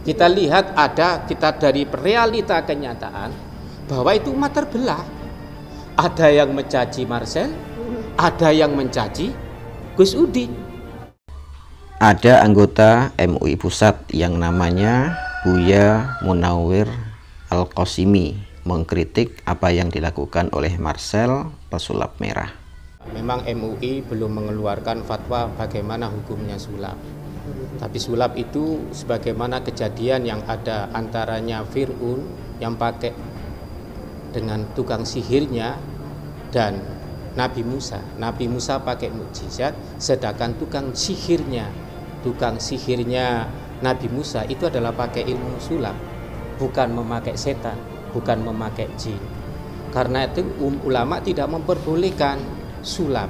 Kita lihat kita dari realita kenyataan bahwa itu umat terbelah. Ada yang mencaci Marcel, ada yang mencaci Gus Udin. Ada anggota MUI Pusat yang namanya Buya Munawir Al-Qasimi mengkritik apa yang dilakukan oleh Marcel pesulap merah. Memang MUI belum mengeluarkan fatwa bagaimana hukumnya sulap. Tapi sulap itu sebagaimana kejadian yang ada antaranya Fir'aun yang pakai dengan tukang sihirnya dan Nabi Musa. Nabi Musa pakai mukjizat, sedangkan tukang sihirnya Nabi Musa itu adalah pakai ilmu sulap, bukan memakai setan, bukan memakai jin. Karena itu ulama tidak memperbolehkan sulap.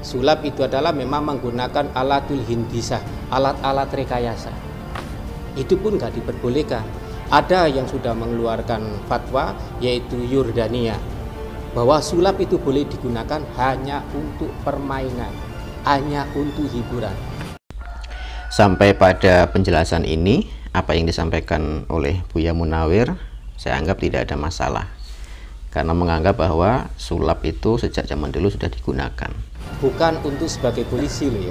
Sulap itu adalah memang menggunakan alatul hindisah, alat-alat rekayasa. Itu pun nggak diperbolehkan. Ada yang sudah mengeluarkan fatwa, yaitu Yordania, bahwa sulap itu boleh digunakan hanya untuk permainan, hanya untuk hiburan. Sampai pada penjelasan ini, apa yang disampaikan oleh Buya Munawir, saya anggap tidak ada masalah. Karena menganggap bahwa sulap itu sejak zaman dulu sudah digunakan. Bukan untuk sebagai polisi loh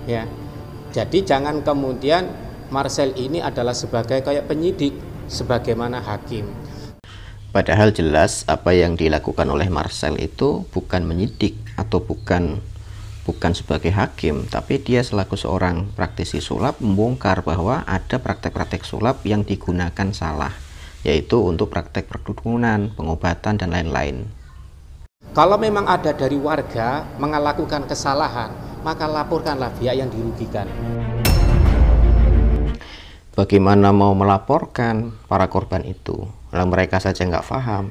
ya. Jadi jangan kemudian Marcel ini adalah sebagai kayak penyidik, sebagaimana hakim. Padahal jelas apa yang dilakukan oleh Marcel itu bukan menyidik atau bukan sebagai hakim, tapi dia selaku seorang praktisi sulap membongkar bahwa ada praktek-praktek sulap yang digunakan salah, yaitu untuk praktek perdukunan, pengobatan, dan lain-lain. Kalau memang ada dari warga melakukan kesalahan, maka laporkanlah pihak yang dirugikan. Bagaimana mau melaporkan para korban itu? Kalau mereka saja nggak paham.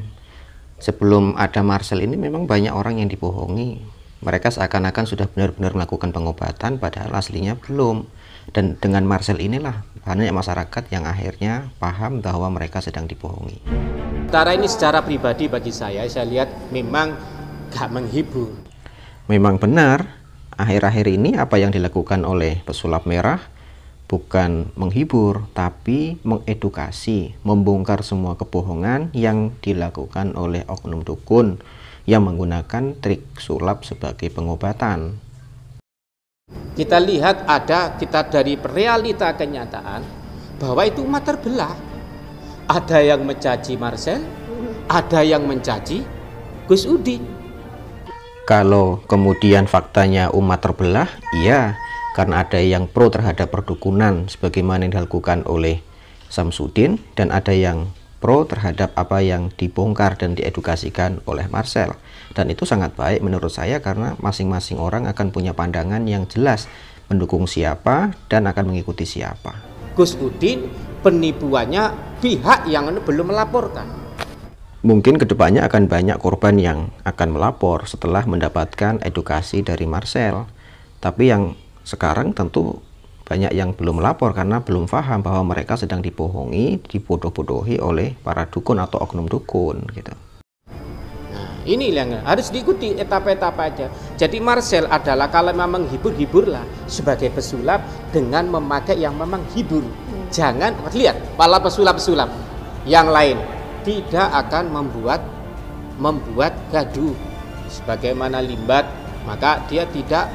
Sebelum ada Marcel ini memang banyak orang yang dibohongi. Mereka seakan-akan sudah benar-benar melakukan pengobatan, padahal aslinya belum. Dan dengan Marcel inilah banyak masyarakat yang akhirnya paham bahwa mereka sedang dibohongi. Secara ini secara pribadi bagi saya lihat memang gak menghibur. Memang benar, akhir-akhir ini apa yang dilakukan oleh pesulap merah bukan menghibur, tapi mengedukasi, membongkar semua kebohongan yang dilakukan oleh oknum dukun yang menggunakan trik sulap sebagai pengobatan. Kita lihat kita dari realita kenyataan bahwa itu umat terbelah. Ada yang mencaci Marcel, ada yang mencaci Gus Udin. Kalau kemudian faktanya umat terbelah, iya, karena ada yang pro terhadap perdukunan sebagaimana yang dilakukan oleh Samsudin, dan ada yang pro terhadap apa yang dibongkar dan diedukasikan oleh Marcel. Dan itu sangat baik menurut saya, karena masing-masing orang akan punya pandangan yang jelas mendukung siapa dan akan mengikuti siapa. Gus Udin penipuannya pihak yang belum melaporkan. Mungkin kedepannya akan banyak korban yang akan melapor setelah mendapatkan edukasi dari Marcel. Tapi yang sekarang tentu banyak yang belum melapor karena belum paham bahwa mereka sedang dibohongi, dibodoh-bodohi oleh para dukun atau oknum dukun gitu. Nah, ini yang harus diikuti etapa-etapa aja. Jadi Marcel adalah kalau memang hibur-hiburlah sebagai pesulap dengan memakai yang memang hibur. Jangan lihat para pesulap-pesulap yang lain tidak akan membuat gaduh sebagaimana Limbat, maka dia tidak.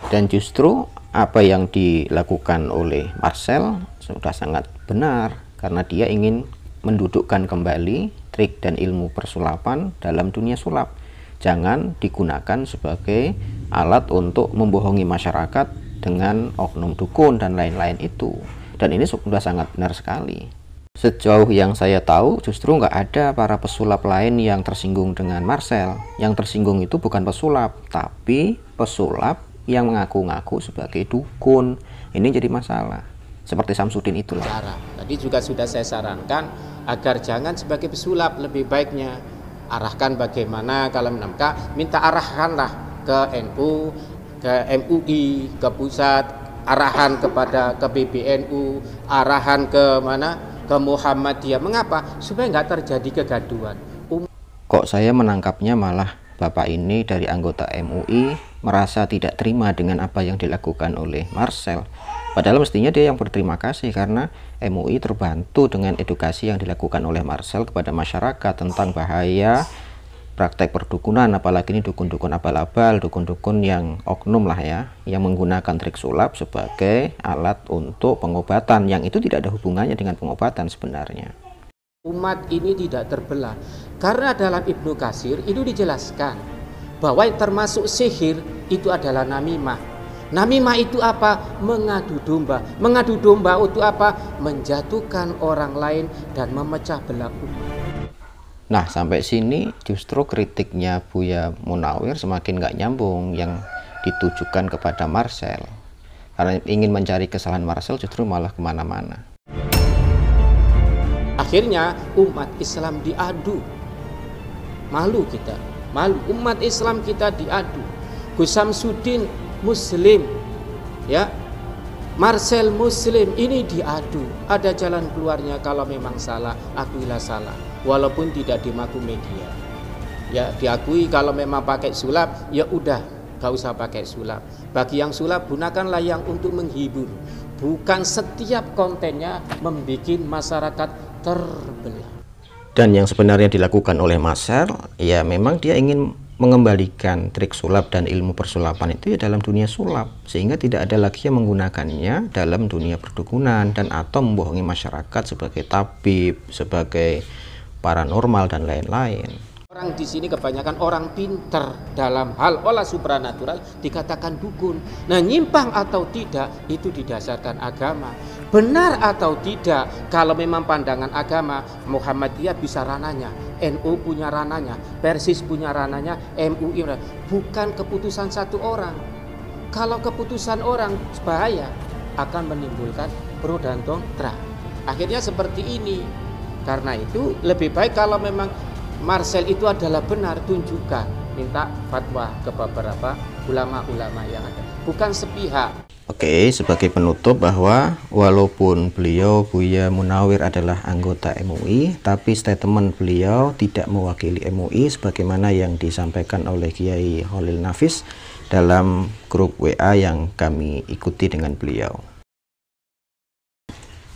Dan justru apa yang dilakukan oleh Marcel sudah sangat benar, karena dia ingin mendudukkan kembali trik dan ilmu persulapan dalam dunia sulap. Jangan digunakan sebagai alat untuk membohongi masyarakat dengan oknum dukun dan lain-lain itu. Dan ini sudah sangat benar sekali. Sejauh yang saya tahu, justru nggak ada para pesulap lain yang tersinggung dengan Marcel. Yang tersinggung itu bukan pesulap, tapi pesulap yang mengaku-ngaku sebagai dukun. Ini jadi masalah. Seperti Samsudin itulah. Tadi juga sudah saya sarankan agar jangan sebagai pesulap, lebih baiknya arahkan bagaimana kalau minta arahkanlah ke NU, ke MUI, ke pusat, arahan kepada ke PBNU, arahan ke mana? Ke Muhammadiyah. Mengapa? Supaya nggak terjadi kegaduhan. Kok saya menangkapnya malah Bapak ini dari anggota MUI merasa tidak terima dengan apa yang dilakukan oleh Marcel. Padahal mestinya dia yang berterima kasih karena MUI terbantu dengan edukasi yang dilakukan oleh Marcel kepada masyarakat tentang bahaya praktek perdukunan, apalagi ini dukun-dukun abal-abal, dukun-dukun yang oknum lah ya, yang menggunakan trik sulap sebagai alat untuk pengobatan, yang itu tidak ada hubungannya dengan pengobatan sebenarnya. Umat ini tidak terbelah karena dalam Ibnu Katsir itu dijelaskan bahwa yang termasuk sihir itu adalah namimah. Namimah itu apa? Mengadu domba. Mengadu domba itu apa? Menjatuhkan orang lain dan memecah belah umat. Nah, sampai sini justru kritiknya Buya Munawir semakin nggak nyambung yang ditujukan kepada Marcel. Karena ingin mencari kesalahan Marcel justru malah kemana-mana. Akhirnya umat Islam diadu. Malu kita. Malu umat Islam kita diadu. Gus Samsudin Muslim, ya, Marcel Muslim, ini diadu. Ada jalan keluarnya, kalau memang salah, akuilah salah, walaupun tidak dimaku media. Ya, diakui kalau memang pakai sulap, ya udah, gak usah pakai sulap. Bagi yang sulap, gunakanlah yang untuk menghibur. Bukan setiap kontennya membuat masyarakat terbelah. Dan yang sebenarnya dilakukan oleh Marcel, ya memang dia ingin mengembalikan trik sulap dan ilmu persulapan itu ya dalam dunia sulap, sehingga tidak ada lagi yang menggunakannya dalam dunia perdukunan dan atau membohongi masyarakat sebagai tabib, sebagai paranormal dan lain-lain. Orang di sini kebanyakan orang pinter dalam hal olah supranatural dikatakan dukun. Nah, nyimpang atau tidak itu didasarkan agama. Benar atau tidak, kalau memang pandangan agama, Muhammadiyah bisa rananya, NU punya rananya, Persis punya rananya, MUI, bukan keputusan satu orang. Kalau keputusan orang bahaya, akan menimbulkan pro dan kontra. Akhirnya seperti ini. Karena itu lebih baik kalau memang Marcel itu adalah benar, tunjukkan, minta fatwa ke beberapa ulama-ulama yang ada, bukan sepihak. Oke, sebagai penutup bahwa walaupun beliau Buya Munawir adalah anggota MUI, tapi statement beliau tidak mewakili MUI sebagaimana yang disampaikan oleh Kiai Holil Nafis dalam grup WA yang kami ikuti dengan beliau.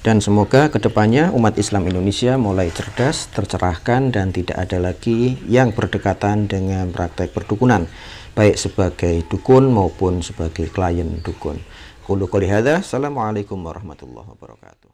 Dan semoga kedepannya umat Islam Indonesia mulai cerdas, tercerahkan, dan tidak ada lagi yang berdekatan dengan praktek perdukunan, baik sebagai dukun maupun sebagai klien dukun. Qulu qouli hadza, assalamualaikum warahmatullahi wabarakatuh.